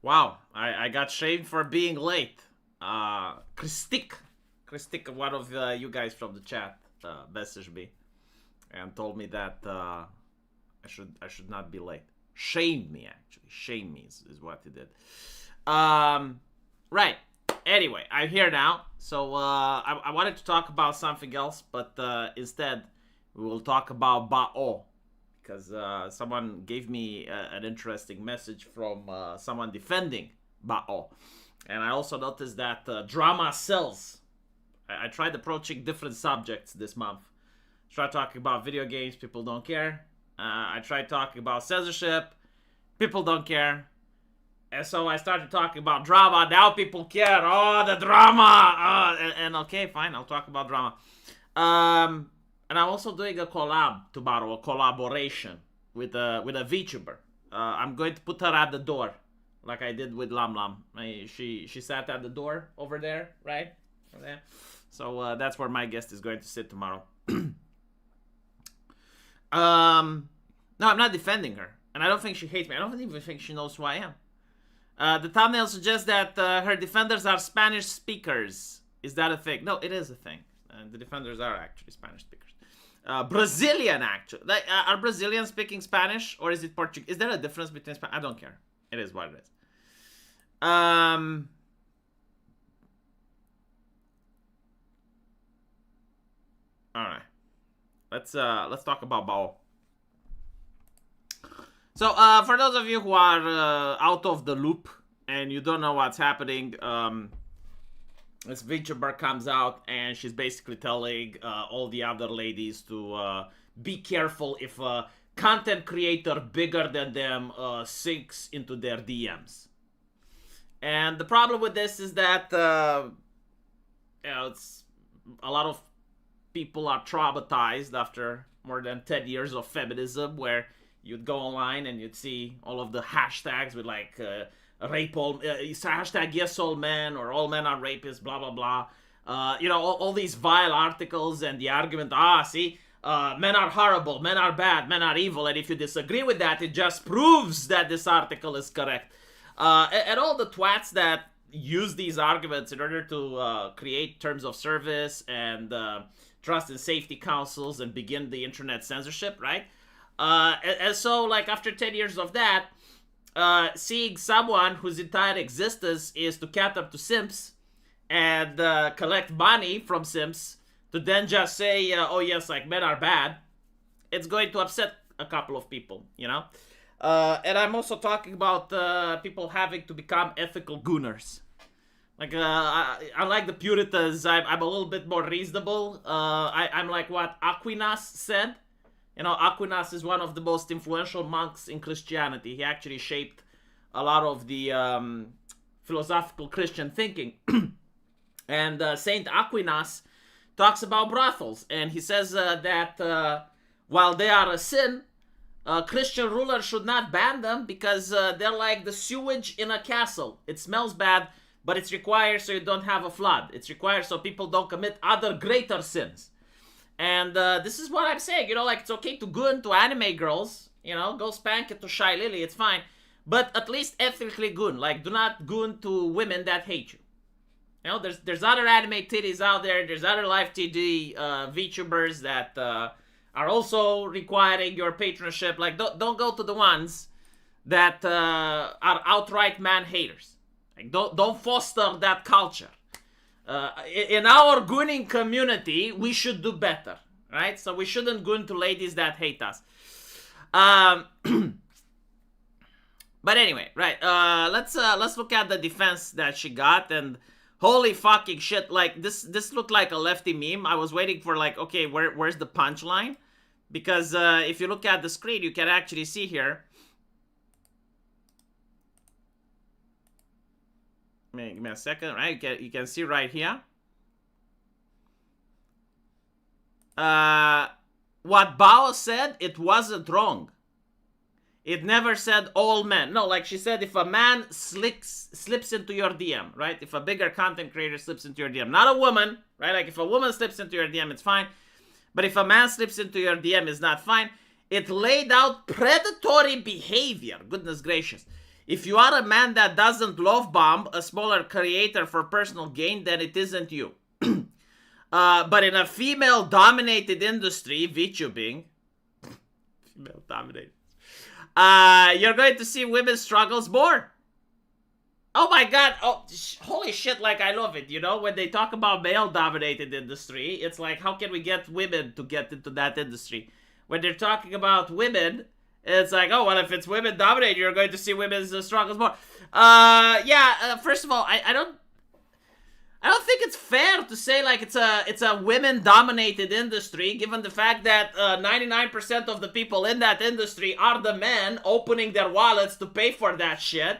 Wow, I got shamed for being late. Christik, one of you guys from the chat, messaged me and told me that I should not be late. Shamed me, actually. Shamed me is what he did. Right. Anyway, I'm here now. So I wanted to talk about something else, but instead we will talk about Ba'o. Because someone gave me an interesting message from someone defending Ba'o. And I also noticed that drama sells. I tried approaching different subjects this month. I tried talking about video games, people don't care. I tried talking about censorship, people don't care. And so I started talking about drama, now people care. Oh, the drama! And okay, fine, I'll talk about drama. And I'm also doing a collab tomorrow, a collaboration with a VTuber. I'm going to put her at the door, like I did with Lam Lam. She sat at the door over there, right? Over there. So that's where my guest is going to sit tomorrow. No, I'm not defending her, and I don't think she hates me. I don't even think she knows who I am. The thumbnail suggests that her defenders are Spanish speakers. Is that a thing? No, it is a thing. The defenders are actually Spanish speakers. Brazilian, actually. Are Brazilians speaking Spanish, or is it Portuguese? Is there a difference between Spanish? I don't care. It is what it is. All right. Let's talk about Bao. So, for those of you who are out of the loop and you don't know what's happening, this VTuber comes out and she's basically telling all the other ladies to be careful if a content creator bigger than them sinks into their DMs. And the problem with this is that it's a lot of people are traumatized after more than 10 years of feminism, where you'd go online and you'd see all of the hashtags with like rape all, hashtag yes all men, or all men are rapists, blah blah blah. You know, all these vile articles and the argument, see, men are horrible, men are bad, men are evil, and if you disagree with that, it just proves that this article is correct. And all the twats that use these arguments in order to create terms of service and trust and safety councils and begin the internet censorship, right? And so, like, after 10 years of that, seeing someone whose entire existence is to cater to simps and collect money from simps to then just say, oh yes, like, men are bad, it's going to upset a couple of people, you know? And I'm also talking about people having to become ethical gooners. Like, unlike the Puritans, I'm a little bit more reasonable. I'm like what Aquinas said. You know, Aquinas is one of the most influential monks in Christianity. He actually shaped a lot of the philosophical Christian thinking. And Saint Aquinas talks about brothels. And he says that while they are a sin, Christian rulers should not ban them because they're like the sewage in a castle. It smells bad, but it's required so you don't have a flood. It's required so people don't commit other greater sins. And this is what I'm saying, you know, like, it's okay to goon to anime girls, you know, go spank it to Shy Lily, it's fine. But at least ethically goon, like, do not goon to women that hate you. You know, there's other anime titties out there, there's other live TD VTubers that are also requiring your patronship. Like, don't go to the ones that are outright man-haters. Like, don't foster that culture. In our gooning community, we should do better, right? So we shouldn't goon to ladies that hate us. But anyway, right? Let's look at the defense that she got, and holy fucking shit! Like, this looked like a lefty meme. I was waiting for, like, okay, where's the punchline? Because if you look at the screen, you can actually see here. Give me a second, right? You can see right here. What Bao said, it wasn't wrong. It never said all men. No, like she said, if a man slips into your DM, right? If a bigger content creator slips into your DM, not a woman, right? Like, if a woman slips into your DM, it's fine. But if a man slips into your DM, it's not fine. It laid out predatory behavior. Goodness gracious. If you are a man that doesn't love bomb a smaller creator for personal gain, then it isn't you. But in a female-dominated industry, VTubing, female-dominated, you're going to see women's struggles more. Oh my god, oh, holy shit, like, I love it, you know? When they talk about male-dominated industry, it's like, how can we get women to get into that industry? When they're talking about women, it's like, oh, well, if it's women-dominated, you're going to see women's struggles more. First of all, I don't think it's fair to say, like, it's a women-dominated industry, given the fact that 99% of the people in that industry are the men opening their wallets to pay for that shit.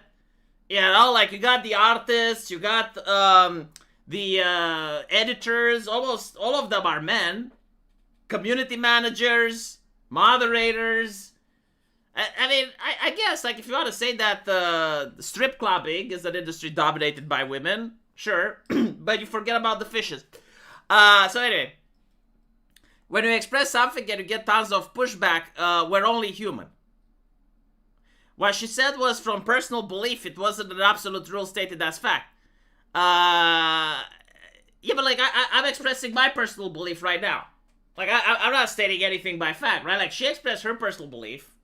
You know, like, you got the artists, you got the editors, almost all of them are men. Community managers, moderators. I mean, I guess, like, if you want to say that strip clubbing is an industry dominated by women, sure, but you forget about the fishes. So anyway, when you express something and you get tons of pushback, we're only human. What she said was from personal belief. It wasn't an absolute rule stated as fact. Yeah, but like I'm expressing my personal belief right now. Like I'm not stating anything by fact, right? Like she expressed her personal belief,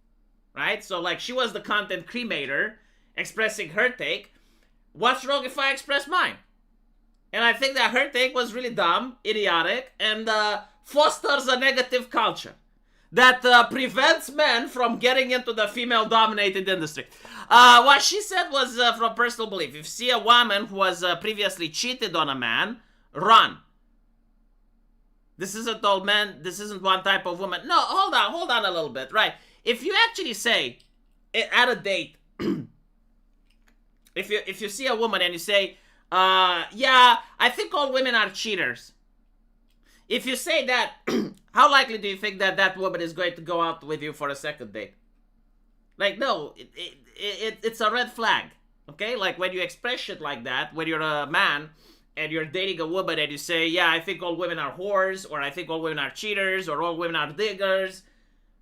right? So like she was the content creator expressing her take. What's wrong if I express mine? And I think that her take was really dumb, idiotic, and fosters a negative culture that prevents men from getting into the female-dominated industry. What she said was from personal belief. If you see a woman who was previously cheated on a man, run. This isn't all men. This isn't one type of woman. No, hold on a little bit, right? If you actually say, at a date, if you see a woman and you say, yeah, I think all women are cheaters. If you say that, how likely do you think that that woman is going to go out with you for a second date? Like, no, it's a red flag, okay? Like, when you express shit like that, when you're a man and you're dating a woman and you say, yeah, I think all women are whores, or I think all women are cheaters, or all women are diggers,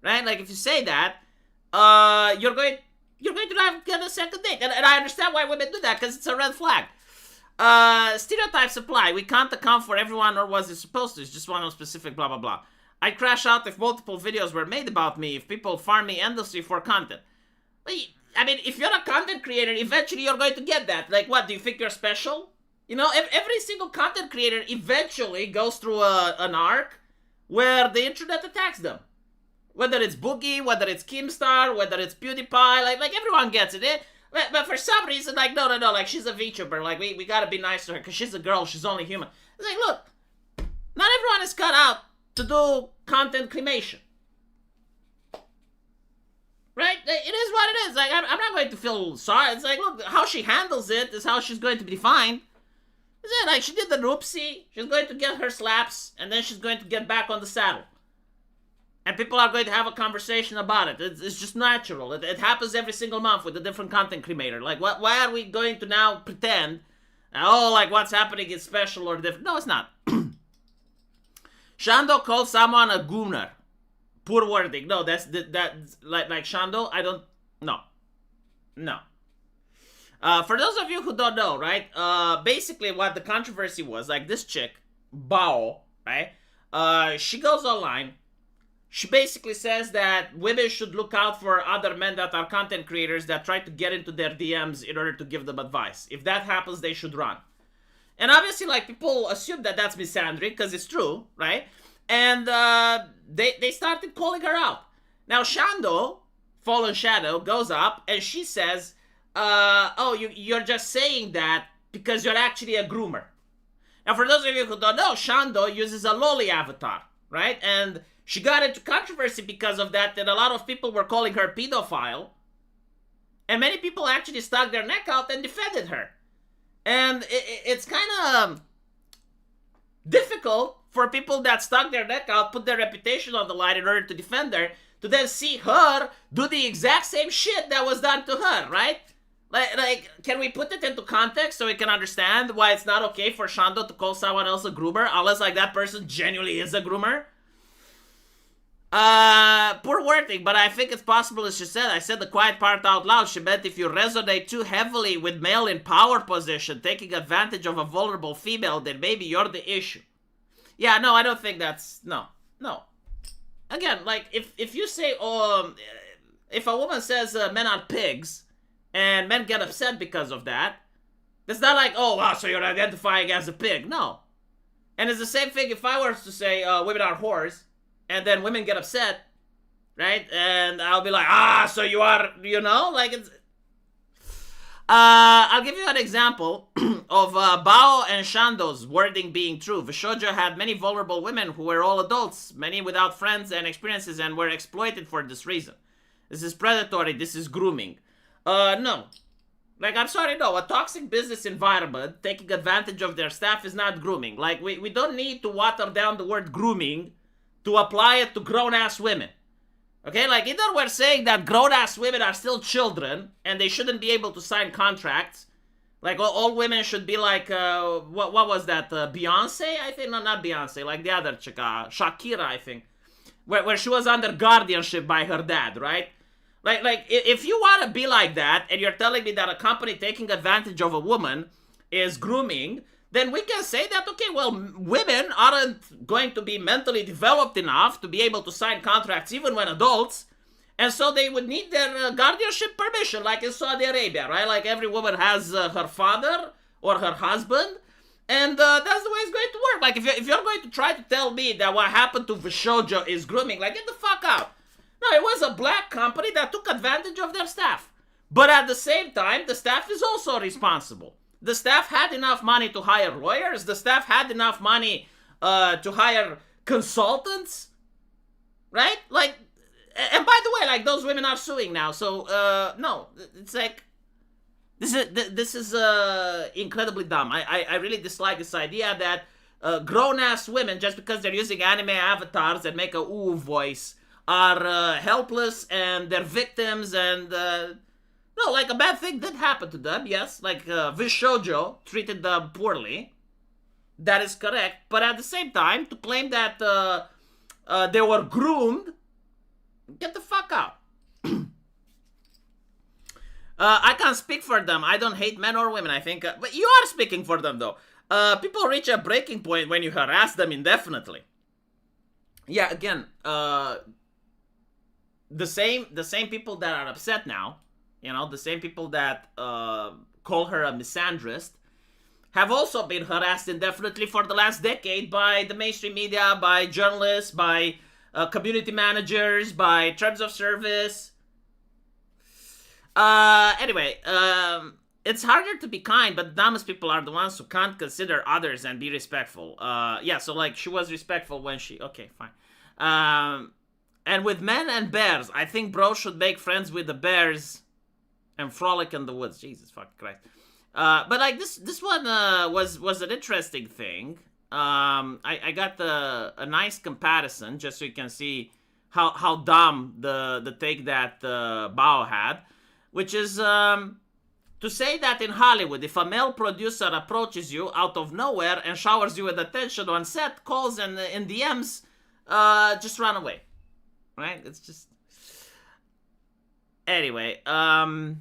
right? Like, if you say that, you're going to not get a second date. And I understand why women do that, because it's a red flag. Stereotypes apply. We can't account for everyone or was it supposed to. It's just one of specific blah blah blah. I'd crash out if multiple videos were made about me, if people farm me endlessly for content. I mean, if you're a content creator, eventually you're going to get that. Like, what, do you think you're special? You know, every single content creator eventually goes through an arc where the internet attacks them. Whether it's Boogie, whether it's Keemstar, whether it's PewDiePie, like everyone gets it. But for some reason, like, no, like, she's a VTuber. Like, we gotta be nice to her, because she's a girl, she's only human. It's like, look, not everyone is cut out to do content cremation. Right? It is what it is. Like, I'm not going to feel sorry. It's like, look, how she handles it is how she's going to be defined. Is it? Like, she did the oopsie, she's going to get her slaps, and then she's going to get back on the saddle. And people are going to have a conversation about it. It's just natural. It happens every single month with a different content creator. Like, why are we going to now pretend, oh, like, what's happening is special or different? No, it's not. Shando calls someone a gooner. Poor wording. No, that's like Shando, I don't, no. For those of you who don't know, right, basically what the controversy was, like, this chick, Bao, right, she goes online. She basically says that women should look out for other men that are content creators that try to get into their DMs in order to give them advice. If that happens, they should run. And obviously, like, people assume that that's misandry, because it's true, right? And they started calling her out. Now, Shando, Fallen Shadow, goes up, and she says, oh, you're just saying that because you're actually a groomer. Now, for those of you who don't know, Shando uses a loli avatar, right? And she got into controversy because of that, and a lot of people were calling her pedophile. And many people actually stuck their neck out and defended her. And it's kind of difficult for people that stuck their neck out, put their reputation on the line in order to defend her, to then see her do the exact same shit that was done to her, right? Like, can we put it into context so we can understand why it's not okay for Shando to call someone else a groomer, unless, like, that person genuinely is a groomer? Poor wording, but I think it's possible, as she said. I said the quiet part out loud. She meant if you resonate too heavily with male in power position, taking advantage of a vulnerable female, then maybe you're the issue. Yeah, no, I don't think that's... No. Again, like, if you say, if a woman says men are pigs, and men get upset because of that, it's not like, oh, wow, so you're identifying as a pig. No. And it's the same thing if I were to say women are whores, and then women get upset, right? And I'll be like, so you are, like it's... I'll give you an example of Bao and Shando's wording being true. Vishojo had many vulnerable women who were all adults, many without friends and experiences, and were exploited for this reason. This is predatory, this is grooming. No. Like, I'm sorry, no. A toxic business environment taking advantage of their staff is not grooming. Like, we don't need to water down the word grooming to apply it to grown-ass women. Okay? Like, either we're saying that grown-ass women are still children and they shouldn't be able to sign contracts. Like, all women should be like, what was that? Beyonce, I think? No, not Beyonce. Like the other chick, Shakira, I think. Where she was under guardianship by her dad, right? Like, if you want to be like that, and you're telling me that a company taking advantage of a woman is grooming, then we can say that, okay, well, women aren't going to be mentally developed enough to be able to sign contracts even when adults, and so they would need their guardianship permission, like in Saudi Arabia, right? Like, every woman has her father or her husband, and that's the way it's going to work. Like, if you're going to try to tell me that what happened to Vishojo is grooming, like, get the fuck out. No, it was a black company that took advantage of their staff. But at the same time, the staff is also responsible. The staff had enough money to hire lawyers. The staff had enough money to hire consultants. Right? Like, and by the way, like, those women are suing now. So, no, it's like, this is incredibly dumb. I really dislike this idea that grown-ass women, just because they're using anime avatars that make a ooh voice, are helpless and they're victims, and no, like, a bad thing did happen to them, yes, like Vishojo treated them poorly, that is correct, but at the same time, to claim that they were groomed, get the fuck out. I can't speak for them. I don't hate men or women, I think, but you are speaking for them, though. People reach a breaking point when you harass them indefinitely. Yeah, again, the same people that are upset now, the same people that call her a misandrist, have also been harassed indefinitely for the last decade by the mainstream media, by journalists, by community managers, by terms of service. Anyway, it's harder to be kind, but the dumbest people are the ones who can't consider others and be respectful. Yeah, so, like, she was respectful when she... Okay, fine. And with men and bears, I think bros should make friends with the bears and frolic in the woods. Jesus fucking Christ. But, like, this one was an interesting thing. I got a nice comparison, just so you can see how dumb the take that Bao had, which is to say that in Hollywood, if a male producer approaches you out of nowhere and showers you with attention on set, calls, and in DMs, just run away. Right? It's just... Anyway, from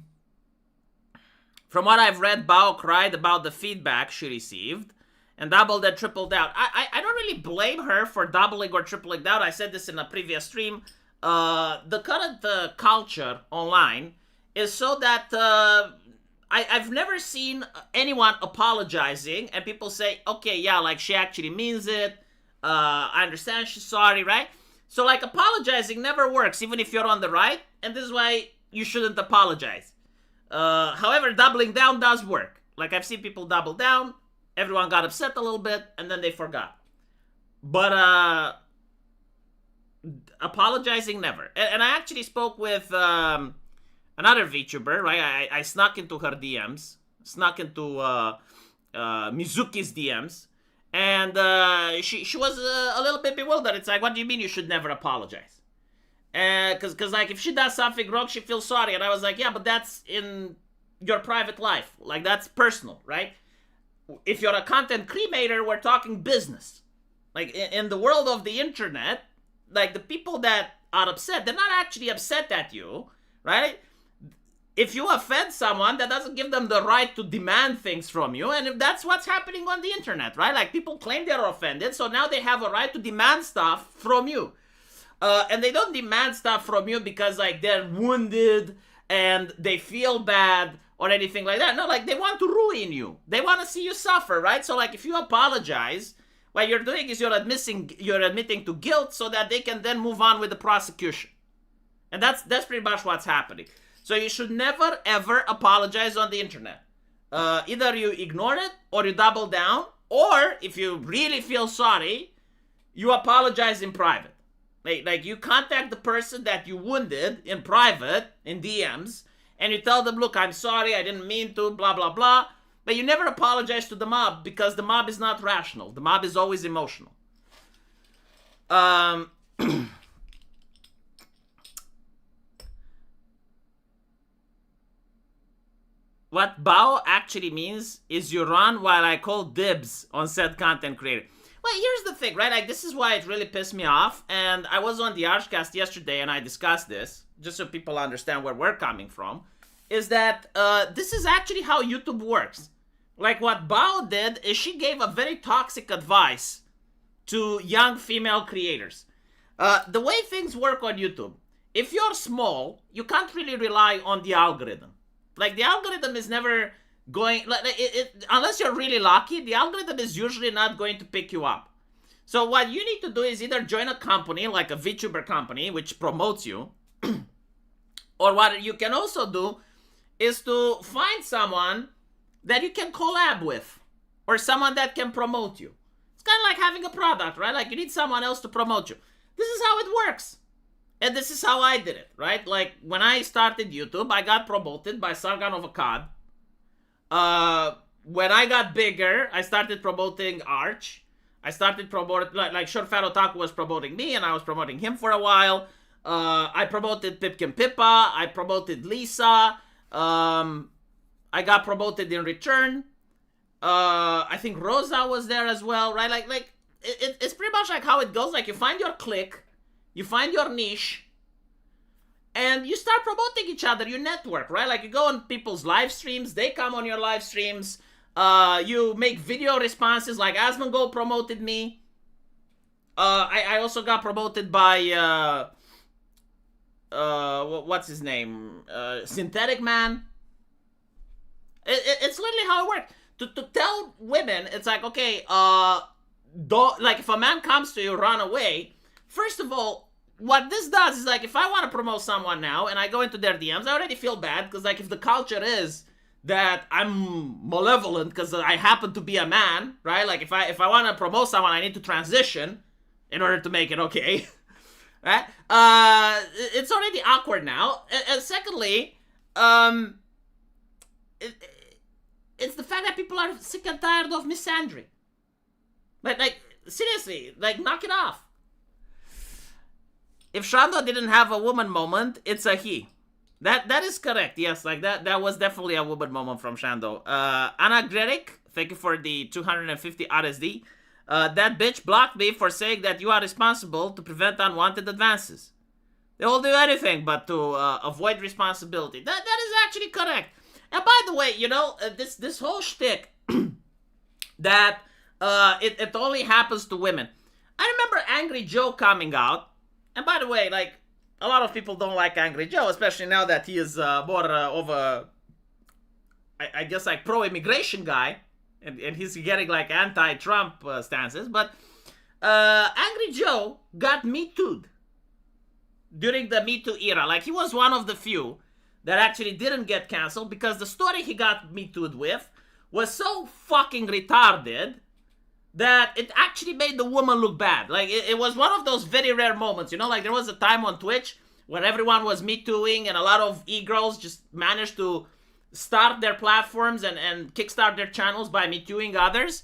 what I've read, Bao cried about the feedback she received and doubled and tripled down. I don't really blame her for doubling or tripling down. I said this in a previous stream. The current culture online is so that I've never seen anyone apologizing and people say, okay, yeah, like, she actually means it. I understand she's sorry, right? So, like, apologizing never works, even if you're on the right, and this is why you shouldn't apologize. However, doubling down does work. Like, I've seen people double down, everyone got upset a little bit, and then they forgot. But, apologizing never. And I actually spoke with another VTuber, right? I snuck into her DMs, snuck into Mizuki's DMs, and she was a little bit bewildered. It's like, what do you mean you should never apologize? Because like, if she does something wrong, she feels sorry. And I was like, yeah, but that's in your private life. Like, that's personal, right? If you're a content creator, we're talking business. Like, in the world of the internet, like the people that are upset, they're not actually upset at you, right? If you offend someone, that doesn't give them the right to demand things from you. And if that's what's happening on the internet, right? Like people claim they're offended, so now they have a right to demand stuff from you. And they don't demand stuff from you because like they're wounded and they feel bad or anything like that. No, like they want to ruin you. They want to see you suffer, right? So like if you apologize, what you're doing is you're admitting to guilt so that they can then move on with the prosecution. And that's pretty much what's happening. So you should never ever apologize on the internet. Either you ignore it or you double down, or if you really feel sorry, you apologize in private. Like you contact the person that you wounded in private, in DMs, and you tell them, look, I'm sorry, I didn't mean to, blah, blah, blah. But you never apologize to the mob because the mob is not rational. The mob is always emotional. What bao actually means is you run while I call dibs on said content creator. Well, here's the thing, right? Like, this is why it really pissed me off. And I was on the Archcast yesterday and I discussed this, just so people understand where we're coming from, is that this is actually how YouTube works. Like, what Bao did is she gave a very toxic advice to young female creators. The way things work on YouTube, if you're small, you can't really rely on the algorithm. Like, the algorithm is never going, unless you're really lucky, the algorithm is usually not going to pick you up. So what you need to do is either join a company, like a VTuber company, which promotes you, or what you can also do is to find someone that you can collab with, or someone that can promote you. It's kind of like having a product, right? Like, you need someone else to promote you. This is how it works. And this is how I did it, right? Like, when I started YouTube, I got promoted by Sargon of Akkad. When I got bigger, I started promoting Arch. I started promoting, like Short Fat Otaku was promoting me, and I was promoting him for a while. I promoted Pipkin Pippa. I promoted Lisa. I got promoted in return. I think Rosa was there as well, right? Like it's pretty much like how it goes. Like, you find your clique, you find your niche, and you start promoting each other, you network, right? Like, you go on people's live streams, they come on your live streams, you make video responses, like Asmongold promoted me. I also got promoted by, what's his name? Synthetic Man. It's literally how it works. To tell women, it's like, okay, like, if a man comes to you, run away. First of all, what this does is, like, if I want to promote someone now and I go into their DMs, I already feel bad, because, like, if the culture is that I'm malevolent because I happen to be a man, right? Like, if I want to promote someone, I need to transition in order to make it okay, right? It's already awkward now. And secondly, it's the fact that people are sick and tired of misandry. Like, seriously, like, knock it off. If Shando didn't have a woman moment, it's a he. That is correct. Yes, like that was definitely a woman moment from Shando. Anna Greric, thank you for the 250 RSD. That bitch blocked me for saying that you are responsible to prevent unwanted advances. They will do anything but to avoid responsibility. That is actually correct. And by the way, you know, this whole shtick that it only happens to women. I remember Angry Joe coming out. And by the way, like, a lot of people don't like Angry Joe, especially now that he is more of a, I guess, like, pro-immigration guy. And he's getting, like, anti-Trump stances. But Angry Joe got Me Too'd during the Me Too era. Like, he was one of the few that actually didn't get canceled, because the story he got Me Too'd with was so fucking retarded that it actually made the woman look bad. Like, it was one of those very rare moments, you know? Like, there was a time on Twitch where everyone was Me Tooing, and a lot of e-girls just managed to start their platforms and kickstart their channels by Me Tooing others.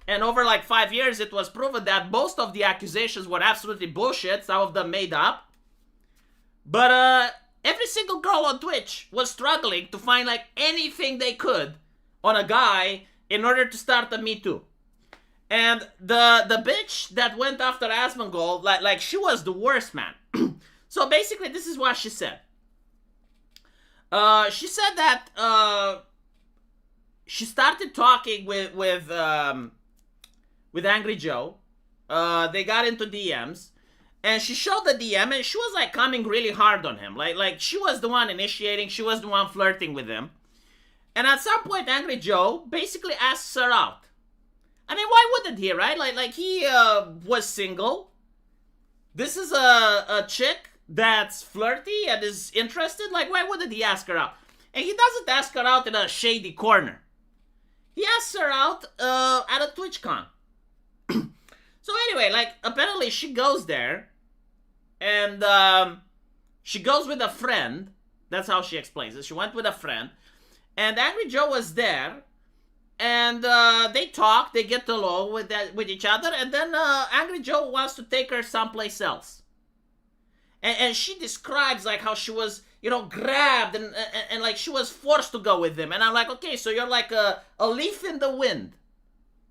And over, like, 5 years, it was proven that most of the accusations were absolutely bullshit, some of them made up. But, every single girl on Twitch was struggling to find, like, anything they could on a guy in order to start a Me Too. And the bitch that went after Asmongold, like she was the worst, man. So basically, this is what she said. She said that she started talking with Angry Joe. They got into DMs, and she showed the DM, and she was like coming really hard on him. Like she was the one initiating. She was the one flirting with him. And at some point, Angry Joe basically asks her out. I mean, why wouldn't he, right? Like he was single. This is a chick that's flirty and is interested. Like, why wouldn't he ask her out? And he doesn't ask her out in a shady corner. He asks her out at a TwitchCon. So anyway, like, apparently she goes there, and she goes with a friend. That's how she explains it. She went with a friend, and Angry Joe was there. And they talk, they get along with each other, and then Angry Joe wants to take her someplace else. And she describes like how she was, grabbed and like she was forced to go with him. And I'm like, okay, so you're like a leaf in the wind.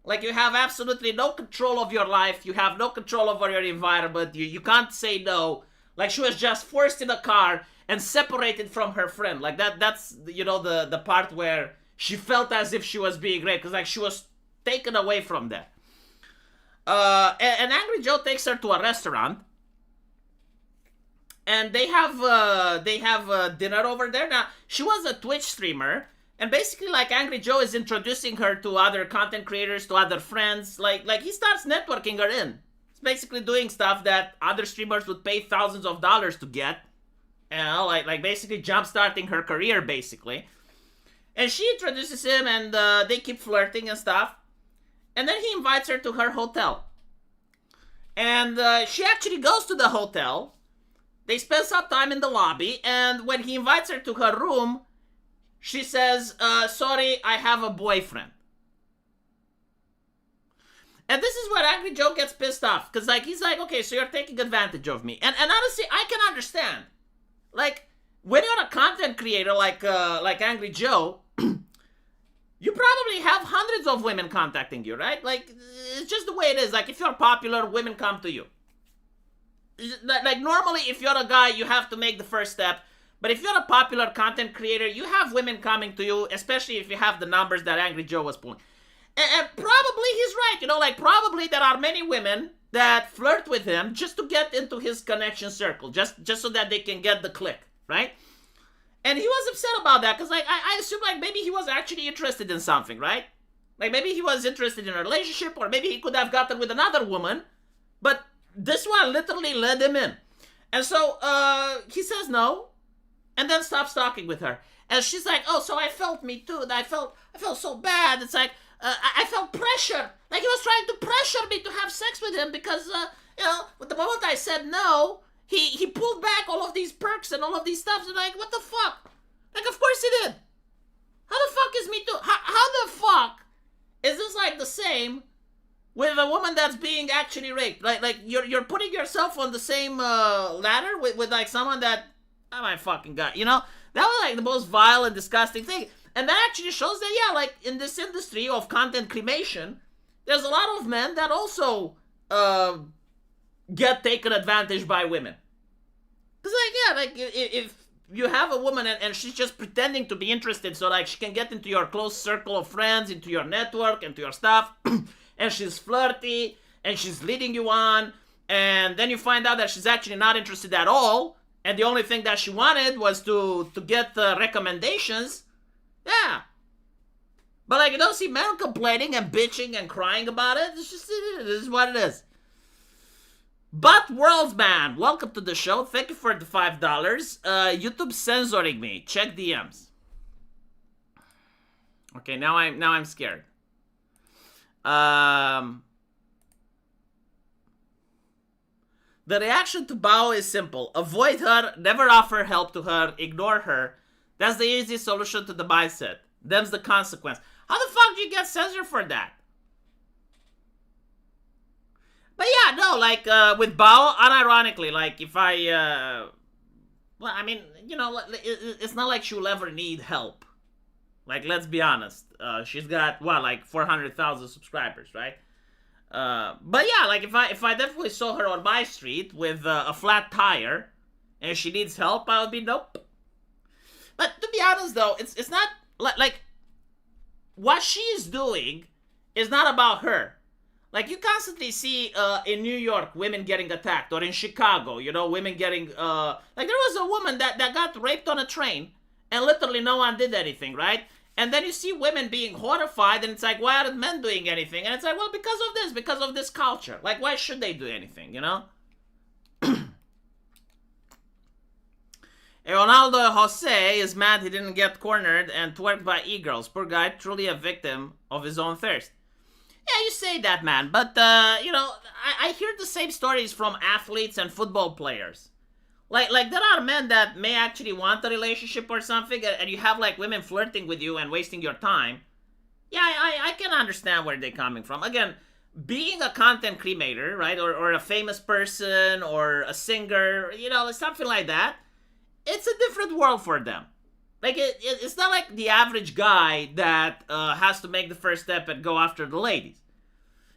Like you have absolutely no control of your life, you have no control over your environment, you can't say no. Like she was just forced in a car and separated from her friend. Like that's the part where she felt as if she was being raped, because like she was taken away from that. And Angry Joe takes her to a restaurant, and they have dinner over there. Now she was a Twitch streamer, and basically like Angry Joe is introducing her to other content creators, to other friends. Like he starts networking her in. It's basically doing stuff that other streamers would pay thousands of dollars to get. Like basically jump-starting her career, basically. And she introduces him, and they keep flirting and stuff. And then he invites her to her hotel. And she actually goes to the hotel. They spend some time in the lobby. And when he invites her to her room, she says, sorry, I have a boyfriend. And this is where Angry Joe gets pissed off. Because like he's like, okay, so you're taking advantage of me. And honestly, I can understand. Like, when you're a content creator like Angry Joe, you probably have hundreds of women contacting you, right? Like, it's just the way it is. Like, if you're popular, women come to you. Like, normally, if you're a guy, you have to make the first step. But if you're a popular content creator, you have women coming to you, especially if you have the numbers that Angry Joe was pulling. And probably he's right, like, probably there are many women that flirt with him just to get into his connection circle, just so that they can get the click, right? And he was upset about that, because like I assume like maybe he was actually interested in something, right? Like maybe he was interested in a relationship, or maybe he could have gotten with another woman, but this one literally led him in. And so he says no, and then stops talking with her. And she's like, oh, so I felt me too. I felt so bad. It's like I felt pressure. Like he was trying to pressure me to have sex with him because with the moment I said no, He pulled back all of these perks and all of these stuff. And like, what the fuck? Like, of course he did. How the fuck is Me Too? How the fuck is this like the same with a woman that's being actually raped? Like you're putting yourself on the same ladder with like someone that, oh my fucking god, that was like the most vile and disgusting thing. And that actually shows that, yeah, like in this industry of content cremation, there's a lot of men that also get taken advantage by women. Because like, yeah, like if you have a woman and she's just pretending to be interested so like she can get into your close circle of friends, into your network, into your stuff, and she's flirty and she's leading you on, and then you find out that she's actually not interested at all, and the only thing that she wanted was to get recommendations. Yeah. But like, you don't see men complaining and bitching and crying about it. It's just, it is what it is. But World Man, welcome to the show. Thank you for the $5. YouTube censoring me. Check DMs. Okay, now I'm scared. The reaction to Bao is simple. Avoid her, never offer help to her, ignore her. That's the easy solution to the mindset. Them's the consequence. How the fuck do you get censored for that? But yeah, no, like, with Bao, unironically, like, if I, well, I mean, it's not like she'll ever need help. Like, let's be honest. She's got, what, like 400,000 subscribers, right? But yeah, like if I definitely saw her on my street with a flat tire and she needs help, I would be nope. But to be honest though, it's not like what she is doing is not about her. Like you constantly see in New York women getting attacked, or in Chicago, you know, women getting like there was a woman that got raped on a train and literally no one did anything, right? And then you see women being horrified, and it's like, why aren't men doing anything? And it's like, well, because of this culture. Like, why should they do anything, you know? Ronaldo Jose is mad he didn't get cornered and twerked by e-girls. Poor guy, truly a victim of his own thirst. Yeah, you say that, man, but, you know, I hear the same stories from athletes and football players. Like there are men that may actually want a relationship or something, and you have, like, women flirting with you and wasting your time. Yeah, I can understand where they're coming from. Again, being a content creator, right, or a famous person, or a singer, you know, something like that, it's a different world for them. Like, it's not like the average guy that has to make the first step and go after the ladies.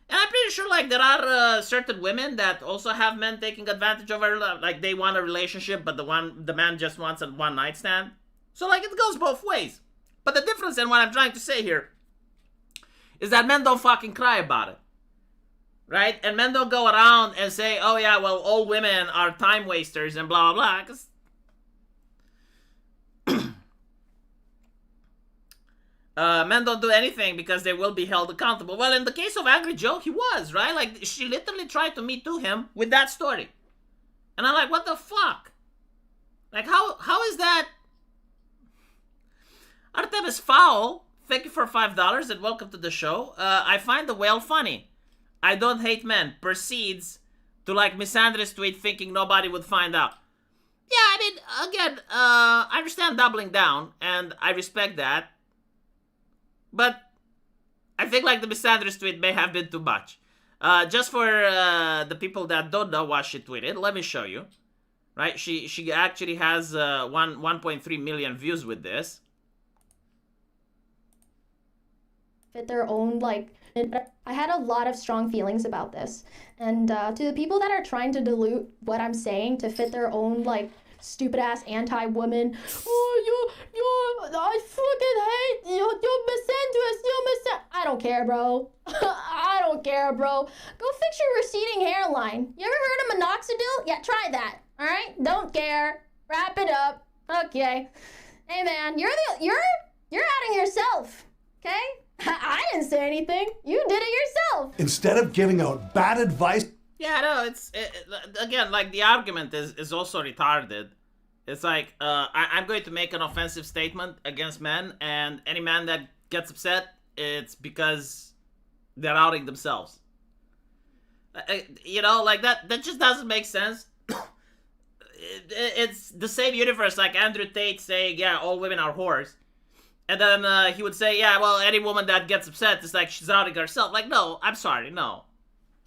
And I'm pretty sure, like, there are certain women that also have men taking advantage of her. Like, they want a relationship, but the man just wants a one-night stand. So, like, it goes both ways. But the difference in what I'm trying to say here is that men don't fucking cry about it. Right? And men don't go around and say, oh, yeah, well, all women are time wasters and blah, blah, blah. Because men don't do anything because they will be held accountable. Well, in the case of Angry Joe, he was, right? Like, she literally tried to Me Too him with that story. And I'm like, what the fuck? Like, how is that? Artemis Fowl, thank you for $5 and welcome to the show. I find the whale funny. I don't hate men. Proceeds to, like, misandrous tweet thinking nobody would find out. Yeah, I mean, again, I understand doubling down, and I respect that. But I think, like, the misandrous tweet may have been too much. Just for the people that don't know what she tweeted, let me show you. Right? She actually has 1.3 million views with this. Fit their own, like, I had a lot of strong feelings about this. And to the people that are trying to dilute what I'm saying to fit their own, like, stupid ass anti-woman, I fucking hate you, you're misandrous, I don't care, bro. I don't care, bro. Go fix your receding hairline. You ever heard of minoxidil? Yeah, try that. All right, don't care. Wrap it up. Okay. Hey man, you're outing yourself. Okay? I didn't say anything. You did it yourself. Instead of giving out bad advice. Yeah, no, again, like, the argument is also retarded. It's like, I'm going to make an offensive statement against men, and any man that gets upset, it's because they're outing themselves. You know, like, that just doesn't make sense. It's the same universe, like Andrew Tate saying, yeah, all women are whores. And then he would say, yeah, well, any woman that gets upset is like she's outing herself. Like, no, I'm sorry, no.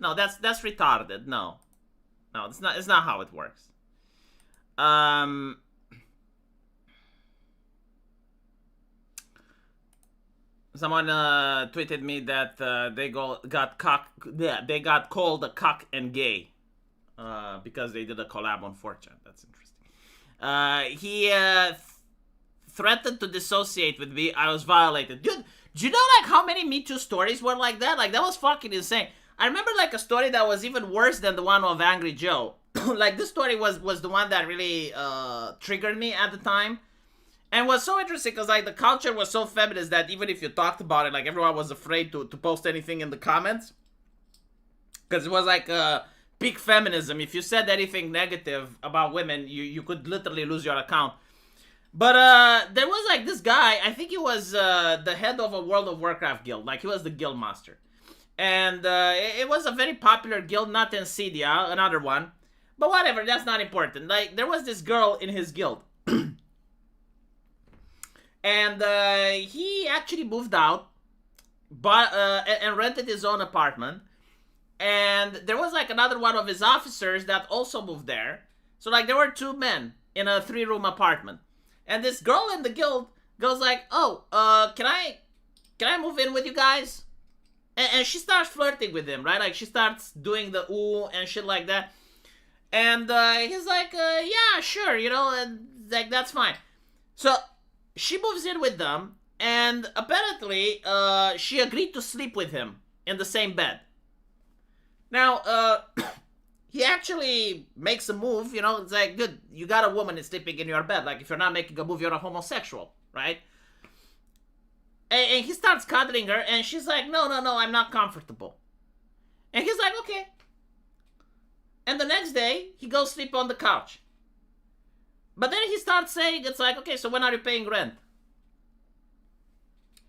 No, that's retarded. No, it's not how it works. Someone tweeted me that they got called a cock and gay because they did a collab on 4chan. That's interesting. He threatened to dissociate with me. I was violated. Dude, do you know, like, how many Me Too stories were like that? Like, that was fucking insane. I remember, like, a story that was even worse than the one of Angry Joe. Like, this story was the one that really triggered me at the time. And it was so interesting because, like, the culture was so feminist that even if you talked about it, like, everyone was afraid to post anything in the comments. Because it was, like, peak feminism. If you said anything negative about women, you could literally lose your account. But there was, like, this guy, I think he was the head of a World of Warcraft guild. Like, he was the guild master. And it was a very popular guild, not Insidia, another one. But whatever, that's not important. Like, there was this girl in his guild. And he actually moved out and rented his own apartment. And there was, like, another one of his officers that also moved there. So, like, there were two men in a 3-room apartment. And this girl in the guild goes like, oh, can I move in with you guys? And she starts flirting with him, right? Like, she starts doing the ooh and shit like that. And he's like, yeah, sure, you know, and like, that's fine. So she moves in with them, and apparently she agreed to sleep with him in the same bed. Now, he actually makes a move, you know, it's like, good, you got a woman sleeping in your bed. Like, if you're not making a move, you're a homosexual, right? And he starts cuddling her, and she's like, no, I'm not comfortable. And he's like, okay. And the next day, he goes sleep on the couch. But then he starts saying, it's like, okay, so when are you paying rent?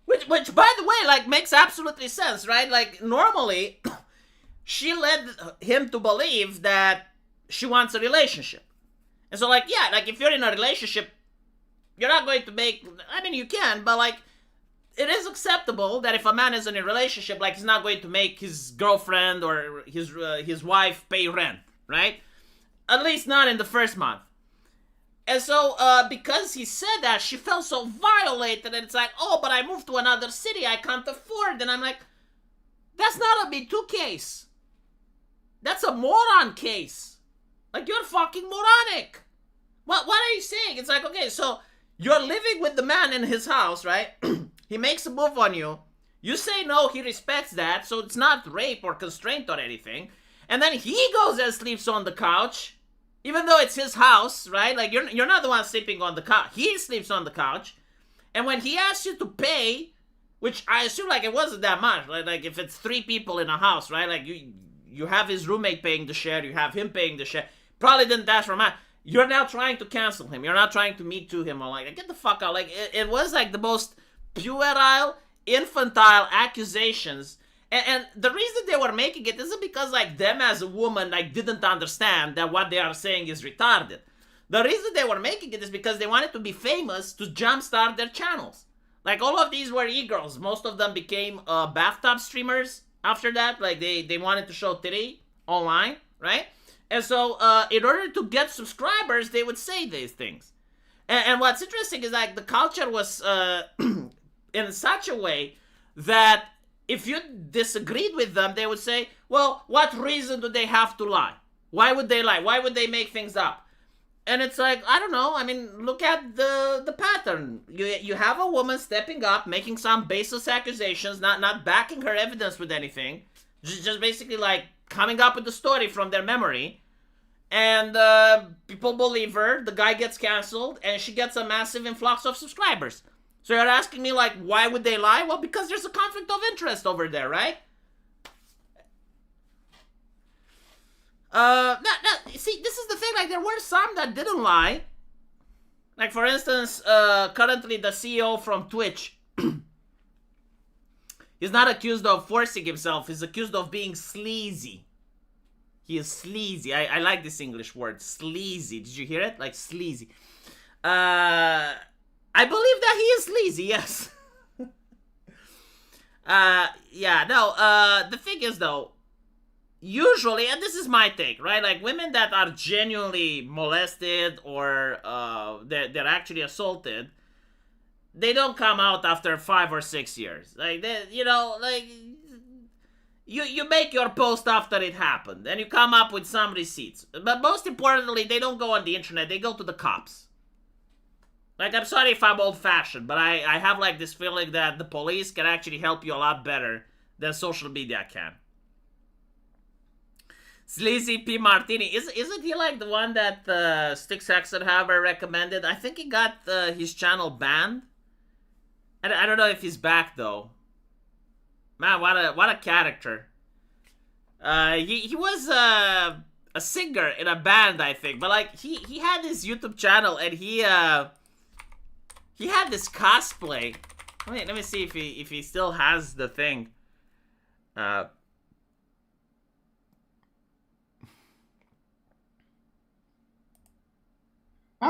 Which by the way, like, makes absolutely sense, right? Like, normally, she led him to believe that she wants a relationship. And so, like, yeah, like, if you're in a relationship, you're not going to make, I mean, you can, but, like, it is acceptable that if a man is in a relationship, like, he's not going to make his girlfriend or his wife pay rent, right? At least not in the first month. And so, because he said that, she felt so violated, and it's like, oh, but I moved to another city, I can't afford. And I'm like, that's not a Me Too case. That's a moron case. Like, you're fucking moronic. What are you saying? It's like, okay, so you're living with the man in his house, right? He makes a move on you. You say no, he respects that, so it's not rape or constraint or anything. And then he goes and sleeps on the couch, even though it's his house, right? Like, you're not the one sleeping on the couch. He sleeps on the couch. And when he asks you to pay, which I assume, like, it wasn't that much. Like if it's 3 people in a house, right? Like, you have his roommate paying the share, you have him paying the share. Probably didn't ask for much. You're now trying to cancel him. You're not trying to Me Too him or like, get the fuck out. Like, it was like the most puerile, infantile accusations. And the reason they were making it isn't because, like, them as a woman, like, didn't understand that what they are saying is retarded. The reason they were making it is because they wanted to be famous to jumpstart their channels. Like, all of these were e-girls. Most of them became bathtub streamers after that. Like, they wanted to show titty online, right? And so, in order to get subscribers, they would say these things. And what's interesting is, like, the culture was in such a way that if you disagreed with them, they would say, well, what reason do they have to lie? Why would they lie? Why would they make things up? And it's like, I don't know. I mean, look at the pattern. You have a woman stepping up, making some baseless accusations, not backing her evidence with anything. Just basically, like, coming up with the story from their memory. And people believe her, the guy gets canceled, and she gets a massive influx of subscribers. So you're asking me, like, why would they lie? Well, because there's a conflict of interest over there, right? See, this is the thing, like, there were some that didn't lie. Like, for instance, currently the CEO from Twitch. He's not accused of forcing himself, he's accused of being sleazy. He is sleazy. I like this English word, sleazy. Did you hear it? Like, sleazy. I believe that he is sleazy, yes. Yeah, no, the thing is, though, usually, and this is my take, right? Like, women that are genuinely molested or they're actually assaulted, they don't come out after 5 or 6 years. Like, they, you know, like, you make your post after it happened, and you come up with some receipts. But most importantly, they don't go on the internet, they go to the cops. Like, I'm sorry if I'm old-fashioned, but I have, like, this feeling that the police can actually help you a lot better than social media can. Sleazy P. Martini. Isn't he, like, the one that Stix Haver recommended? I think he got his channel banned. I don't know if he's back, though. Man, what a character. He was a singer in a band, I think. But, like, he had his YouTube channel, and he had this cosplay. Let me see if he still has the thing. How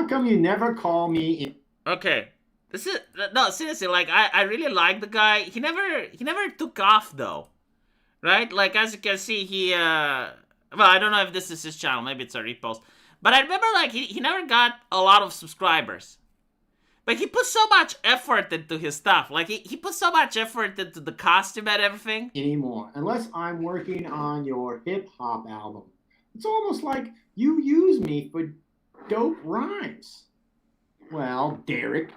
come you never call me in? Okay. This is no, seriously, like, I really like the guy. He never took off, though. Right? Like, as you can see, he well, I don't know if this is his channel, maybe it's a repost. But I remember, like, he never got a lot of subscribers. But he put so much effort into his stuff. Like, he put so much effort into the costume and everything. Anymore, unless I'm working on your hip hop album. It's almost like you use me for dope rhymes. Well, Derek,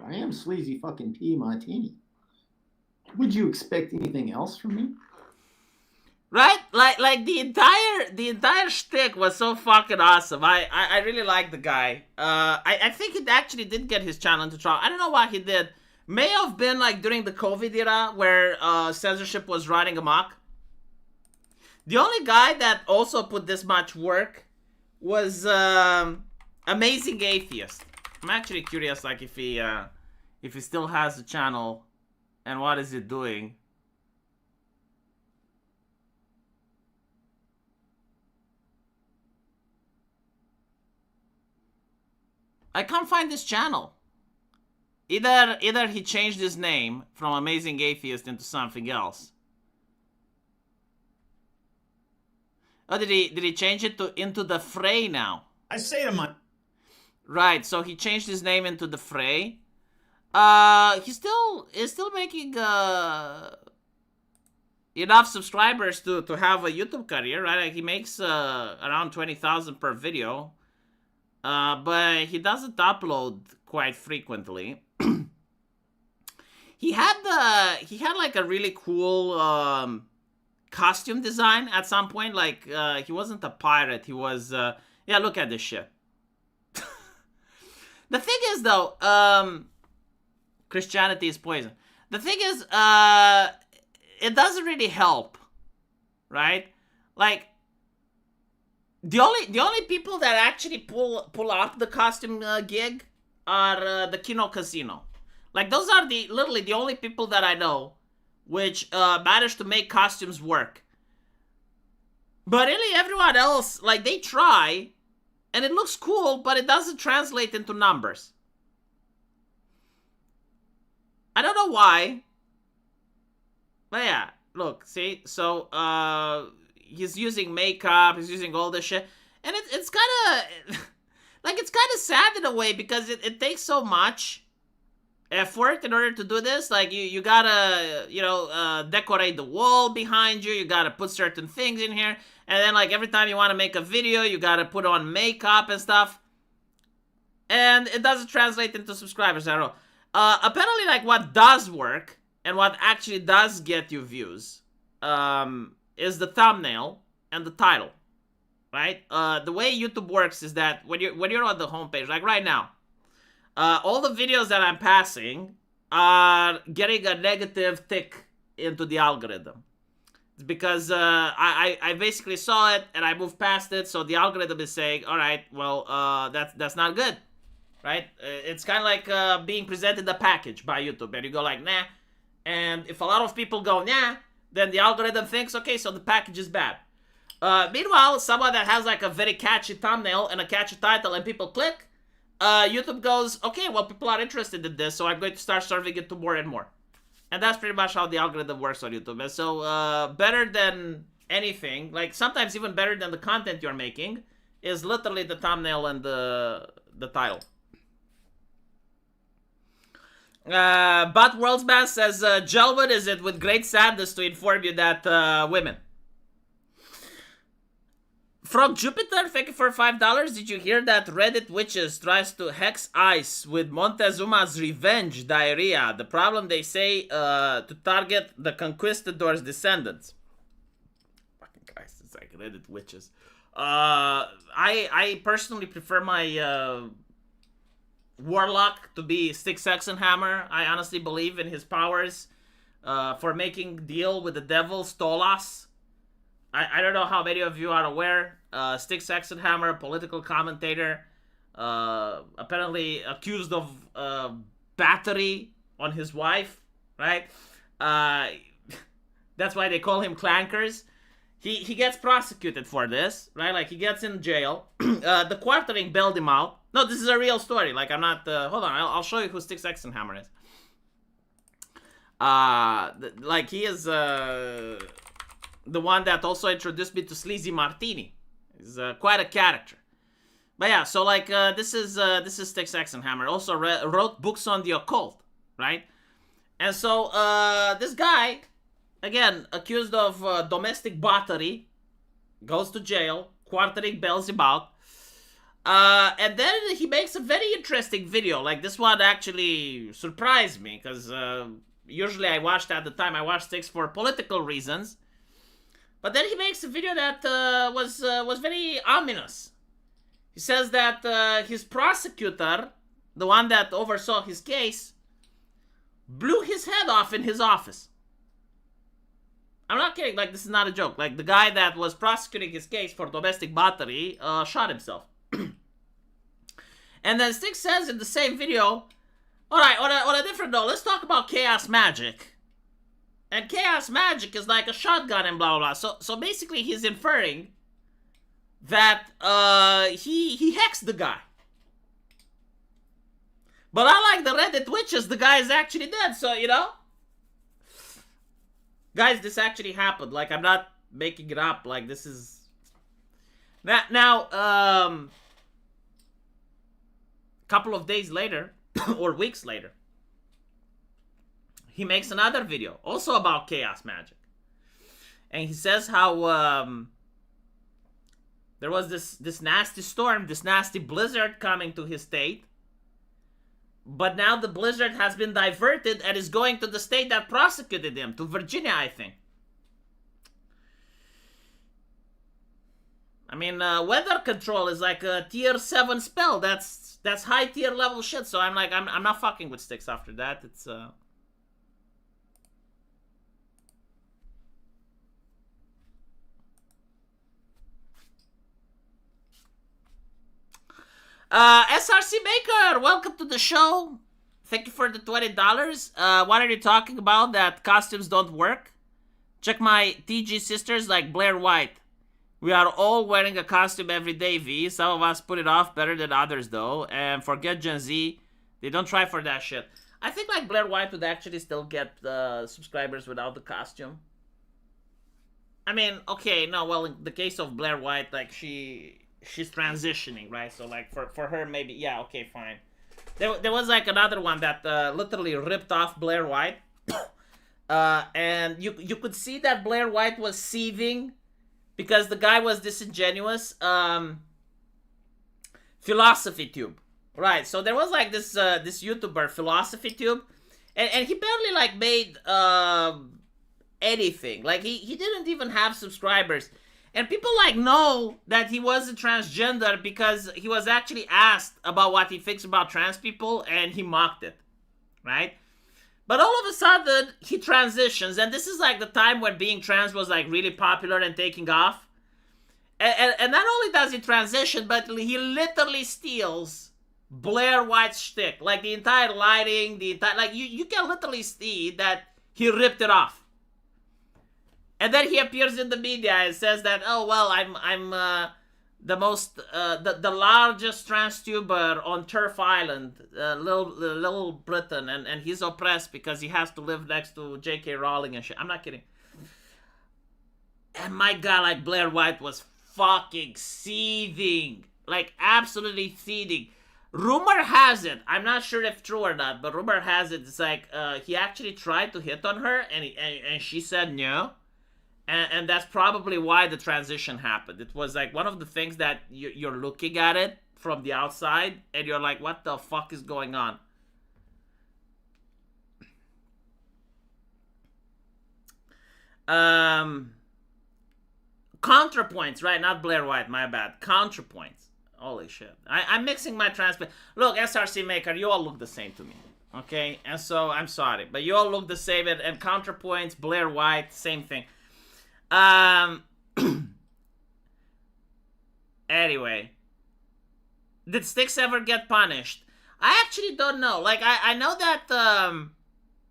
I am sleazy fucking P. Martini. Would you expect anything else from me? Right? Like the entire shtick was so fucking awesome. I really like the guy. I think it actually did get his channel into trouble. I don't know why he did. May have been like during the COVID era where censorship was running amok. The only guy that also put this much work was Amazing Atheist. I'm actually curious, like if he still has a channel and what is it doing. I can't find this channel. Either he changed his name from Amazing Atheist into something else. Oh, did he change it into the Fray now? I say to my Right, so he changed his name into the Fray. He's still making enough subscribers to have a YouTube career, right? Like he makes around 20,000 per video. But he doesn't upload quite frequently. He had like a really cool costume design at some point. Like he wasn't a pirate. He was yeah. Look at this shit. The thing is though, Christianity is poison. The thing is, it doesn't really help, right? Like. The only people that actually pull off the costume gig are the Kino Casino. Like those are literally the only people that I know which manage to make costumes work. But really everyone else, like they try and it looks cool, but it doesn't translate into numbers. I don't know why. But yeah, look, see? So he's using makeup, he's using all this shit. And it's kind of, like, it's kind of sad in a way because it takes so much effort in order to do this. Like, you gotta, you know, decorate the wall behind you, you gotta put certain things in here. And then, like, every time you want to make a video, you gotta put on makeup and stuff. And it doesn't translate into subscribers at all. Apparently, like, what does work and what actually does get you views, is the thumbnail and the title, right? The way YouTube works is that when you're on the homepage, like right now, all the videos that I'm passing are getting a negative tick into the algorithm. It's because I basically saw it and I moved past it, so the algorithm is saying, all right, well, that's not good, right? It's kind of like being presented a package by YouTube, and you go like, nah. And if a lot of people go, nah, then the algorithm thinks, okay, so the package is bad. Meanwhile, someone that has like a very catchy thumbnail and a catchy title and people click, YouTube goes, okay, well, people are interested in this, so I'm going to start serving it to more and more. And that's pretty much how the algorithm works on YouTube. And so better than anything, like sometimes even better than the content you're making, is literally the thumbnail and the title. But Worldsman says, gentlemen, is it with great sadness to inform you that women. Frog Jupiter, thank you for $5. Did you hear that Reddit Witches tries to hex ice with Montezuma's revenge diarrhea? The problem, they say, to target the conquistadors' descendants. Fucking Christ, it's like Reddit Witches. I personally prefer my Warlock to be Stix Hammer. I honestly believe in his powers for making deal with the devil, Stolas. I don't know how many of you are aware. Stix Hammer, political commentator, apparently accused of battery on his wife, right? That's why they call him Clankers. He gets prosecuted for this, right? Like, he gets in jail. The Quartering bailed him out. No, this is a real story. Like, I'm not... hold on, I'll show you who Stix Hammer is. Like, he is... the one that also introduced me to Sleazy Martini. He's quite a character. But yeah, so like this is Stix Hammer. Also wrote books on the occult, right? And so this guy, again accused of domestic battery, goes to jail, quartering Beelzebub. And then he makes a very interesting video. Like, this one actually surprised me, because usually I watched at the time, I watched Stix for political reasons. But then he makes a video that was very ominous. He says that his prosecutor, the one that oversaw his case, blew his head off in his office. I'm not kidding, like, this is not a joke. Like, the guy that was prosecuting his case for domestic battery shot himself. And then Stix says in the same video, alright, on a different note, let's talk about chaos magic. And chaos magic is like a shotgun and blah blah blah. So basically he's inferring that he hexed the guy. But unlike the Reddit witches, the guy is actually dead, so you know. Guys, this actually happened. Like, I'm not making it up. Like, this is... Now, couple of days later, or weeks later, he makes another video, also about chaos magic. And he says how there was this nasty storm, this nasty blizzard coming to his state. But now the blizzard has been diverted and is going to the state that prosecuted him, to Virginia, I think. I mean, weather control is like a tier 7 spell. That's high tier level shit. So I'm like, I'm not fucking with Stix after that. It's SRC Maker, welcome to the show. Thank you for the $20. What are you talking about? That costumes don't work? Check my TG sisters like Blair White. We are all wearing a costume every day, V. Some of us put it off better than others, though. And forget Gen Z. They don't try for that shit. I think like Blair White would actually still get subscribers without the costume. I mean, okay, no, well, in the case of Blair White, like, she's transitioning, right? So, like, for her, maybe, yeah, okay, fine. There was, like, another one that literally ripped off Blair White. And you could see that Blair White was seething because the guy was disingenuous. Philosophy Tube. Right, so there was, like, this YouTuber, Philosophy Tube. And he barely, like, made anything. Like, he didn't even have subscribers. And people, like, know that he wasn't transgender because he was actually asked about what he thinks about trans people, and he mocked it, right? But all of a sudden, he transitions, and this is, like, the time when being trans was, like, really popular and taking off. And not only does he transition, but he literally steals Blair White's shtick. Like, the entire lighting, the entire... Like, you can literally see that he ripped it off. And then he appears in the media and says that, oh, well, I'm the largest trans tuber on Turf Island, Little Britain, and he's oppressed because he has to live next to J.K. Rowling and shit. I'm not kidding. And my God, like, Blair White was fucking seething. Like, absolutely seething. Rumor has it, I'm not sure if true or not, but rumor has it, it's like, he actually tried to hit on her, and she said no. And that's probably why the transition happened. It was like one of the things that you're looking at it from the outside, and you're like, what the fuck is going on? Counterpoints, right? Not Blair White, my bad. Counterpoints. Holy shit. I'm mixing my trans... Look, SRC Maker, you all look the same to me. Okay? And so, I'm sorry. But you all look the same, and counterpoints, Blair White, same thing. Anyway, did Stix ever get punished? I actually don't know. Like, I know that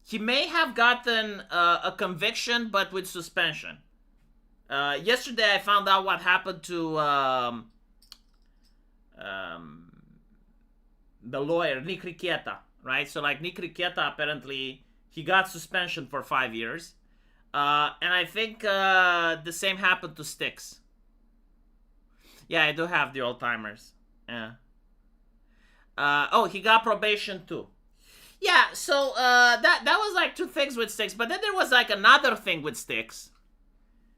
he may have gotten a conviction, but with suspension. Yesterday I found out what happened to the lawyer Nick Riqueta, right? So like Nick Riqueta, apparently he got suspension for 5 years. And I think the same happened to Stix. Yeah, I do have the old timers. Yeah. Oh, he got probation too. Yeah, so that was like two things with Stix, but then there was like another thing with Stix,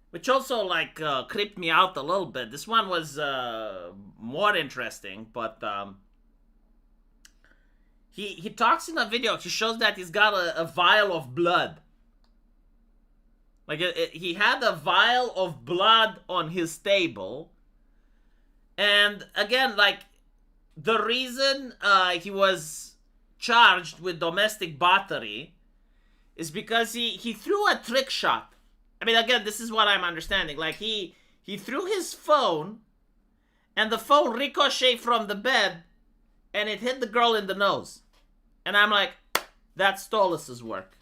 which also like creeped me out a little bit. This one was more interesting, but he talks in a video. He shows that he's got a vial of blood. Like he had a vial of blood on his table, and again, like the reason he was charged with domestic battery is because he threw a trick shot. I mean, again, this is what I'm understanding. Like he threw his phone, and the phone ricocheted from the bed, and it hit the girl in the nose. And I'm like, that's Stolas's work.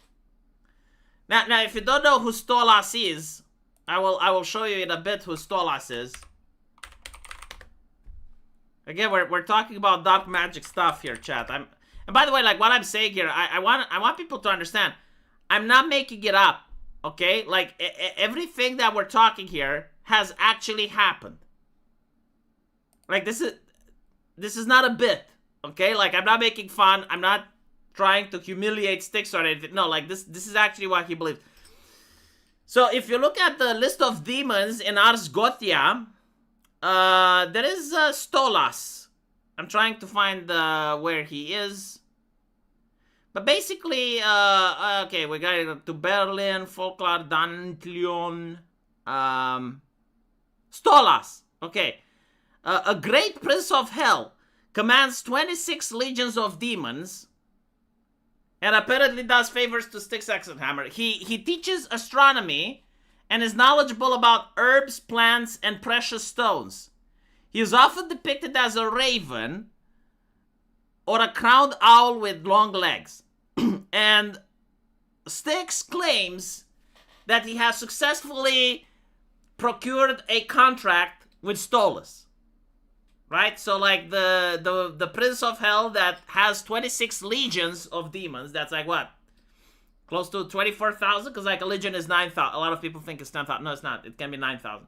Now, if you don't know who Stolas is, I will show you in a bit who Stolas is. Again, we're talking about dark magic stuff here, chat. And by the way, like what I'm saying here, I want people to understand, I'm not making it up, okay? Like everything that we're talking here has actually happened. Like this is not a bit, okay? Like I'm not making fun. I'm not trying to humiliate Stix or anything. No, like this is actually what he believes. So if you look at the list of demons in Ars Gothia, there is Stolas. I'm trying to find where he is. But basically, okay, we got to Berlin, Folklore, Dantlion, Stolas. Okay. A great prince of hell commands 26 legions of demons and apparently does favors to Stix Hexenhammer. He teaches astronomy and is knowledgeable about herbs, plants, and precious stones. He is often depicted as a raven or a crowned owl with long legs. And Stix claims that he has successfully procured a contract with Stolas. Right? So like the Prince of Hell that has 26 legions of demons, that's like what? Close to 24,000? Because like a legion is 9,000. A lot of people think it's 10,000. No, it's not. It can be 9,000.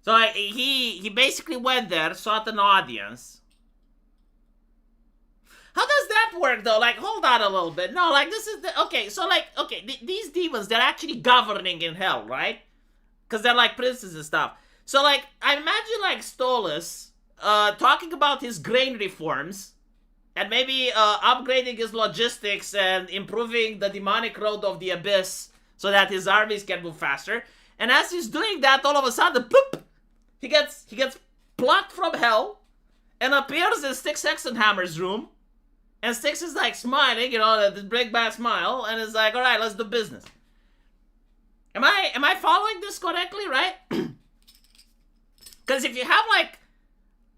So like, he basically went there, sought an audience. How does that work though? Like, hold on a little bit. No, like this is the, okay, so like, okay, these demons, they're actually governing in hell, right? Because they're like princes and stuff. So like, I imagine like Stolas talking about his grain reforms and maybe upgrading his logistics and improving the demonic road of the abyss so that his armies can move faster. And as he's doing that, all of a sudden, boop, he gets plucked from hell and appears in Stix Hexenhammer's room. And Stix is like smiling, you know, this big bad smile, and is like, all right, let's do business. Am I following this correctly, right? Because if you have like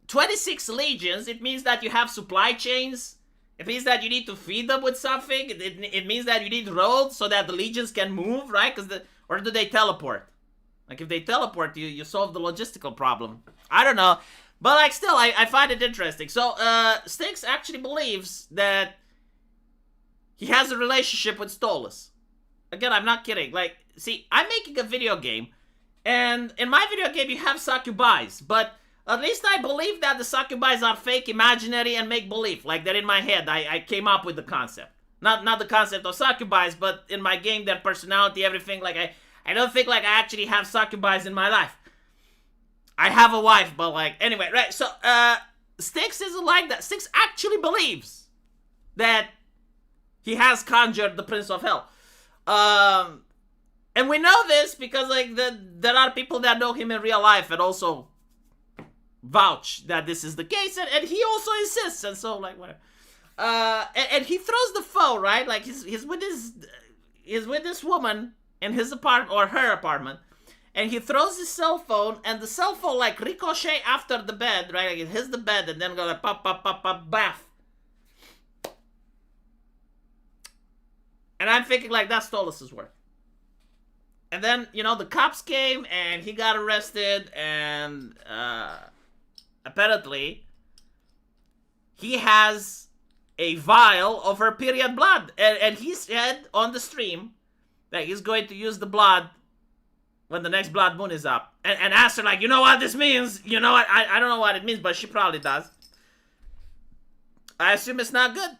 26 legions, it means that you have supply chains. It means that you need to feed them with something. It means that you need roads so that the legions can move, right? Or do they teleport? Like if they teleport, you solve the logistical problem. I don't know. But like still, I find it interesting. So Stix actually believes that he has a relationship with Stolas. Again, I'm not kidding. Like, see, I'm making a video game, and in my video game you have succubis, but at least I believe that the succubis are fake, imaginary, and make-believe. Like, they're in my head. I came up with the concept. Not the concept of succubis, but in my game, their personality, everything. Like, I don't think, like, I actually have succubis in my life. I have a wife, but, like, anyway, right? So, Stix isn't like that. Stix actually believes that he has conjured the Prince of Hell. And we know this because, like, there are people that know him in real life and also vouch that this is the case, and he also insists, and so, like, whatever. And he throws the phone, right? Like, he's with this woman in his apartment, or her apartment, and he throws his cell phone, and the cell phone, like, ricochet after the bed, right? Like, it hits the bed, and then go like, pop, pop, pop, pop, baff. And I'm thinking, like, that's Stolas' work. And then, you know, the cops came, and he got arrested, and, apparently, he has a vial of her period blood. And he said on the stream that he's going to use the blood when the next blood moon is up. And asked her, like, you know what this means? You know what? I don't know what it means, but she probably does. I assume it's not good.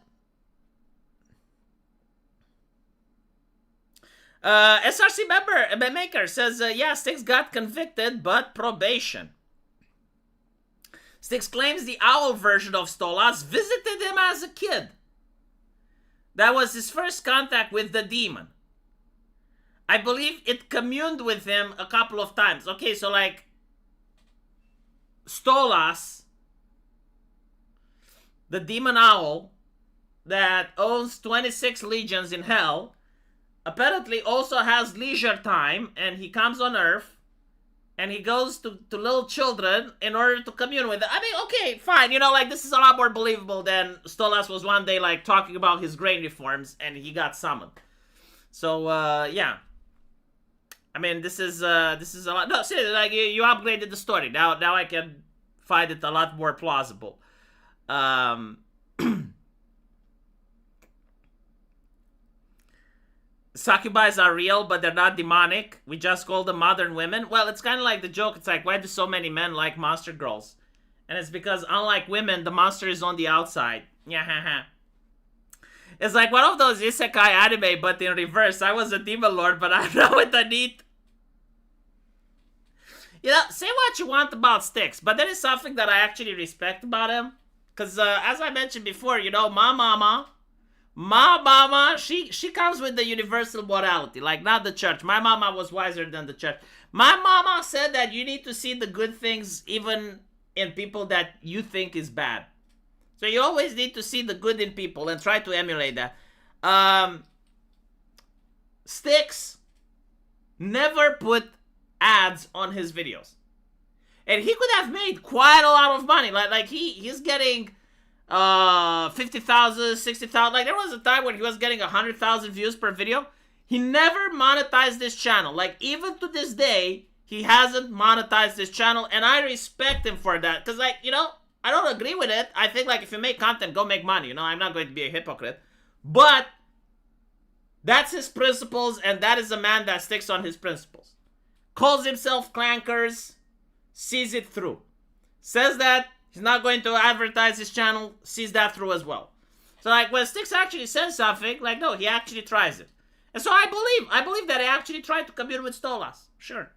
SRC member maker says, yeah, Stix got convicted, but probation. Stix claims the owl version of Stolas visited him as a kid. That was his first contact with the demon. I believe it communed with him a couple of times. Okay, so like Stolas, the demon owl that owns 26 legions in hell, apparently also has leisure time, and he comes on Earth and he goes to little children in order to commune with them. I mean, okay, fine. You know, like, this is a lot more believable than Stolas was one day, like, talking about his grain reforms and he got summoned. So, yeah. I mean, this is a lot. No, seriously, like, you upgraded the story. Now I can find it a lot more plausible. Succubi are real, but they're not demonic. We just call them modern women. Well, it's kind of like the joke. It's like, why do so many men like monster girls? And it's because, unlike women, the monster is on the outside. Yeah, it's like one of those isekai anime, but in reverse. I was a demon lord, but I'm now with the neat. You know, say what you want about Stix, but there is something that I actually respect about him. Because, as I mentioned before, you know, my mama, she comes with the universal morality, like not the church. My mama was wiser than the church. My mama said that you need to see the good things even in people that you think is bad. So you always need to see the good in people and try to emulate that. Stix never put ads on his videos. And he could have made quite a lot of money. Like he's getting 50,000, 60,000. Like, there was a time when he was getting 100,000 views per video. He never monetized this channel. Like, even to this day, he hasn't monetized this channel, and I respect him for that. Because, like, you know, I don't agree with it. I think, like, if you make content, go make money. You know, I'm not going to be a hypocrite. But that's his principles, and that is a man that sticks on his principles. Calls himself clankers, sees it through. Says that he's not going to advertise his channel, sees that through as well. So, like, when Stix actually says something, like, no, he actually tries it. And so I believe that he actually tried to commune with Stolas. Sure.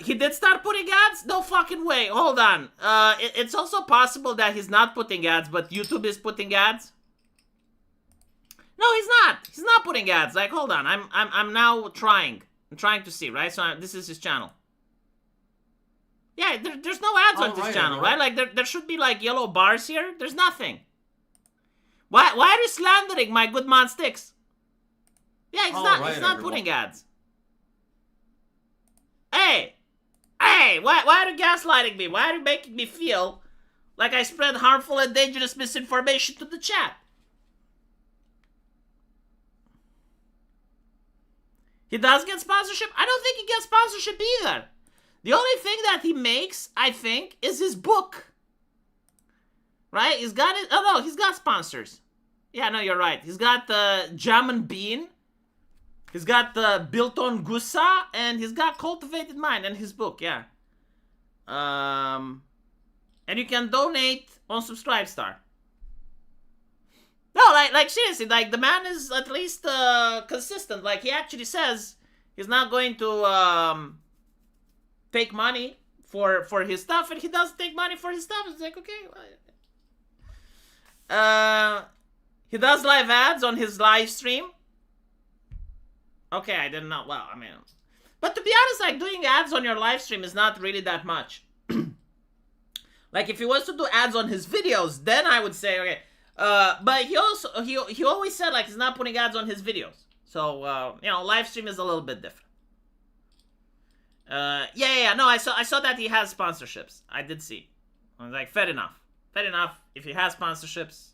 He did start putting ads? No fucking way. Hold on. It's also possible that he's not putting ads, but YouTube is putting ads. No, he's not. He's not putting ads. Like, hold on. I'm now trying. I'm trying to see, right? So this is his channel. Yeah, there's no ads on this channel, right? Like, there should be, like, yellow bars here. There's nothing. Why are you slandering my good man Stix? Yeah, he's not putting ads. Hey, why are you gaslighting me? Why are you making me feel like I spread harmful and dangerous misinformation to the chat? He does get sponsorship? I don't think he gets sponsorship either. The only thing that he makes, I think, is his book. Right? He's got it. Oh, no, he's got sponsors. Yeah, no, you're right. He's got the Jam and Bean. He's got the Built on Gusa. And he's got Cultivated Mind and his book, yeah. And you can donate on Subscribestar. No, like seriously, like, the man is at least consistent. Like, he actually says he's not going to take money for his stuff, and he does take money for his stuff. It's like, okay. He does live ads on his live stream. Okay, I didn't know. Well, I mean, but to be honest, like, doing ads on your live stream is not really that much. Like, if he was to do ads on his videos, then I would say, okay. But he always said, like, he's not putting ads on his videos. So, you know, live stream is a little bit different. Yeah. No, I saw that he has sponsorships. I did see. I was like, fair enough. If he has sponsorships.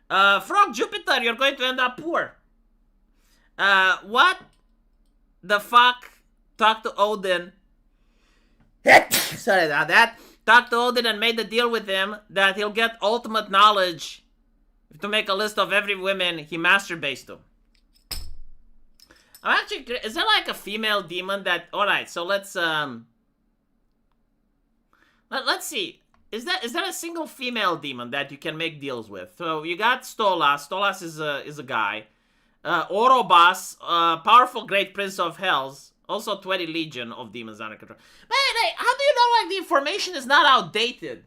Frog Jupiter, you're going to end up poor. What the fuck? Talk to Odin. Sorry about that. Talked to Odin and made the deal with him that he'll get ultimate knowledge to make a list of every woman he masturbates to. I'm actually, is there like a female demon that, alright, so let's see. is that a single female demon that you can make deals with? So you got Stolas. Stolas is a guy. Orobas, powerful great prince of hells. Also 20 legion of demons under control. But like, how do you know like the information is not outdated?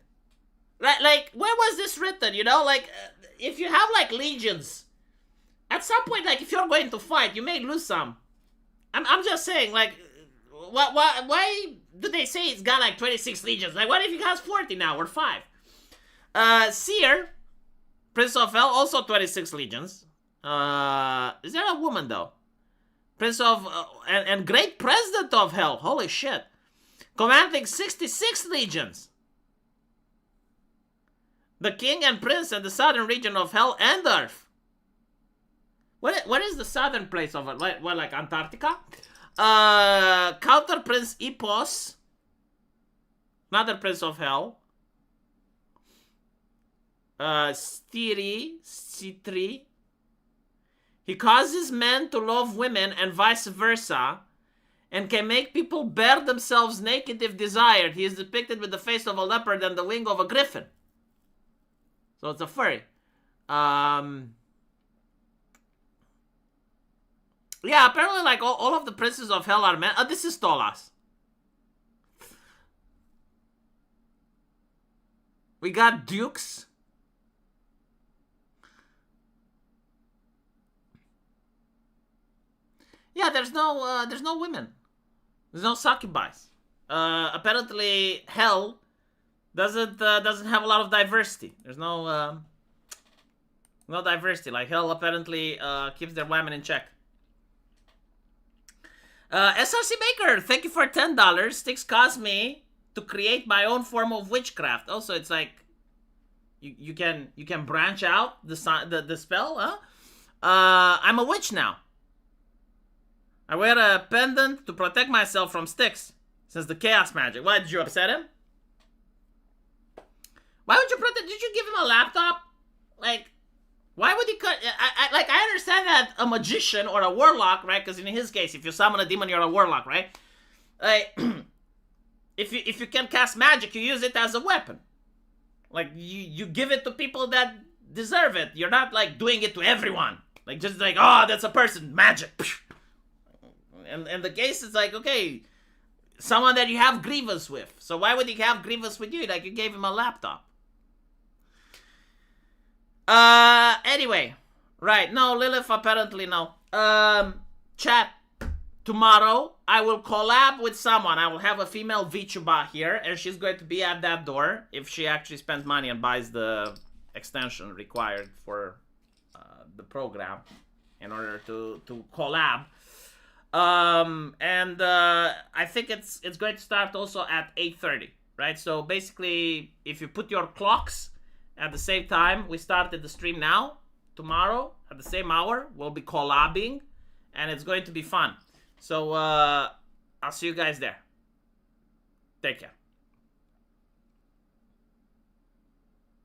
Like where was this written? You know, like if you have like legions, at some point, like if you're going to fight, you may lose some. I'm just saying, like, why do they say it's got like 26 legions? Like, what if it has 40 now or 5? Seer, Prince of Hell, also 26 legions. Is there a woman though? Prince of and Great President of Hell. Holy shit, commanding 66 legions. The King and Prince in the southern region of Hell and Earth. What is the southern place of it? Like Antarctica? Counter Prince Epos. Another Prince of Hell. Citri. He causes men to love women and vice versa, and can make people bare themselves naked if desired. He is depicted with the face of a leopard and the wing of a griffin. So it's a furry. Yeah, apparently like all of the princes of hell are men. This is Stolas. We got dukes. Yeah, there's no women. There's no succubus. Apparently hell doesn't have a lot of diversity. There's no diversity. Like hell apparently keeps their women in check. SRC Maker, thank you for $10. Stix caused me to create my own form of witchcraft. Also, it's like you can branch out the spell, huh? I'm a witch now. I wear a pendant to protect myself from Stix, since the chaos magic. Why did you upset him? Why would you protect? Did you give him a laptop? Like, why would he cut? I understand that a magician or a warlock, right? Because in his case, if you summon a demon, you're a warlock, right? Like, if you can cast magic, you use it as a weapon. Like you give it to people that deserve it. You're not like doing it to everyone. Like just like, oh, that's a person, magic. And the case is like, okay, someone that you have grievance with. So why would he have grievance with you? Like you gave him a laptop. Anyway, right, no, Lilith, apparently no. Chat, tomorrow, I will collab with someone. I will have a female VTuber here, and she's going to be at that door if she actually spends money and buys the extension required for the program in order to collab. I think it's going to start also at 8:30, right? So basically, if you put your clocks at the same time, we started the stream now. Tomorrow, at the same hour, we'll be collabing, and it's going to be fun. So, I'll see you guys there. Take care.